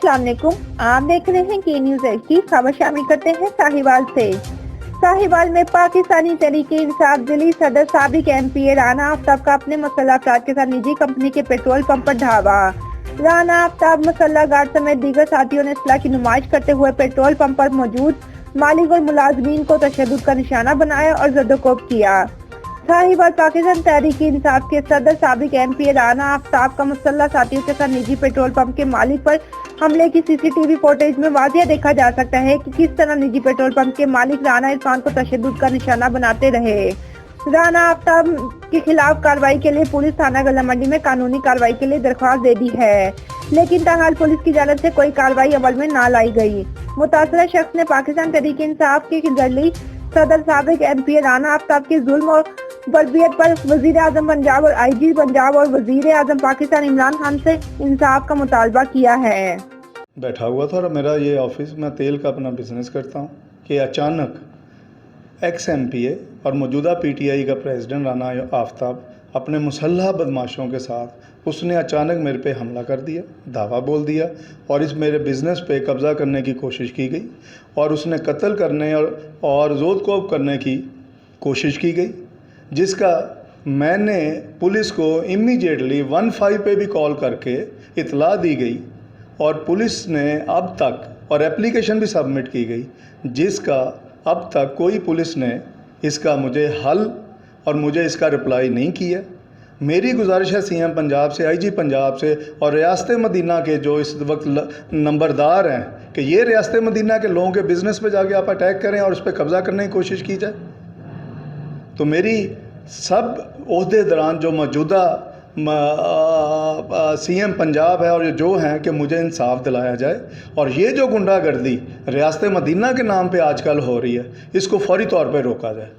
अस्सलाम वालेकुम। आप देख रहे हैं के न्यूज़ HD। खबर शामिल करते हैं साहिवाल से। साहिवाल में पाकिस्तानी तहरीके इंसाफ दिल्ली सदर साबिक MP राना आफ्ताब का अपने मुसल्लह अफराद के साथ निजी कंपनी के पेट्रोल पंप पर धावा। राना आफ्ताब, मुसल्लह गार्ड समेत दीगर साथियों ने इस्लाह की नुमाइश करते हुए पेट्रोल पंप पर मौजूद मालिक और मुलाजमीन को तशद्दुद का निशाना बनाया और ज़द-ओ-कोब किया। साहिवाल पाकिस्तान तहरीक इंसाफ के सदर साबिक MP राना आफ्ताब का मुसल्लह साथियों के साथ निजी पेट्रोल पंप के मालिक पर हमले की CCTV फुटेज में वाज़ेह देखा जा सकता है कि किस तरह निजी पेट्रोल पंप के मालिक राना इरफान को तशद्दुद का निशाना बनाते रहे। राना आफ्ताब के खिलाफ कार्रवाई के लिए पुलिस थाना गला मंडी में कानूनी कार्रवाई के लिए दरख्वास्त दे दी है, लेकिन ताहाल पुलिस की जानिब से कोई कार्रवाई अमल में न लाई गई। मुतासरा शख्स ने पाकिस्तान तहरीक इंसाफ के दिल्ली सदर साबिक MP राना आफ्ताब के जुल्म और बर्बियत पर वजीर आजम पंजाब और IG पंजाब और वजीर आजम पाकिस्तान इमरान खान से इंसाफ का मुतालबा किया है। बैठा हुआ था और मेरा ये ऑफिस, मैं तेल का अपना बिजनेस करता हूँ, कि अचानक ex-MPA और मौजूदा PTI का प्रेसिडेंट राना आफ्ताब अपने मुसल्लह बदमाशों के साथ उसने अचानक मेरे पे हमला कर दिया, धावा बोल दिया और इस मेरे बिज़नेस पे कब्ज़ा करने की कोशिश की गई और उसने कत्ल करने और ज़ोद-कोब करने की कोशिश की गई, जिसका मैंने पुलिस को इमीडिएटली 15 पे भी कॉल करके इतला दी गई और पुलिस ने अब तक और एप्लीकेशन भी सबमिट की गई, जिसका अब तक कोई पुलिस ने इसका मुझे हल और मुझे इसका रिप्लाई नहीं किया। मेरी गुजारिश है CM पंजाब से, IG पंजाब से और रियासत मदीना के जो इस वक्त नंबरदार हैं कि ये रियासत मदीना के लोगों के बिज़नेस पे जाके आप अटैक करें और उस पर कब्ज़ा करने की कोशिश की जाए। तो मेरी सब ओहदेदारान जो मौजूदा CM पंजाब है और जो हैं कि मुझे इंसाफ दिलाया जाए और ये जो गुंडागर्दी रियासत मदीना के नाम पे आजकल हो रही है, इसको फौरी तौर पे रोका जाए।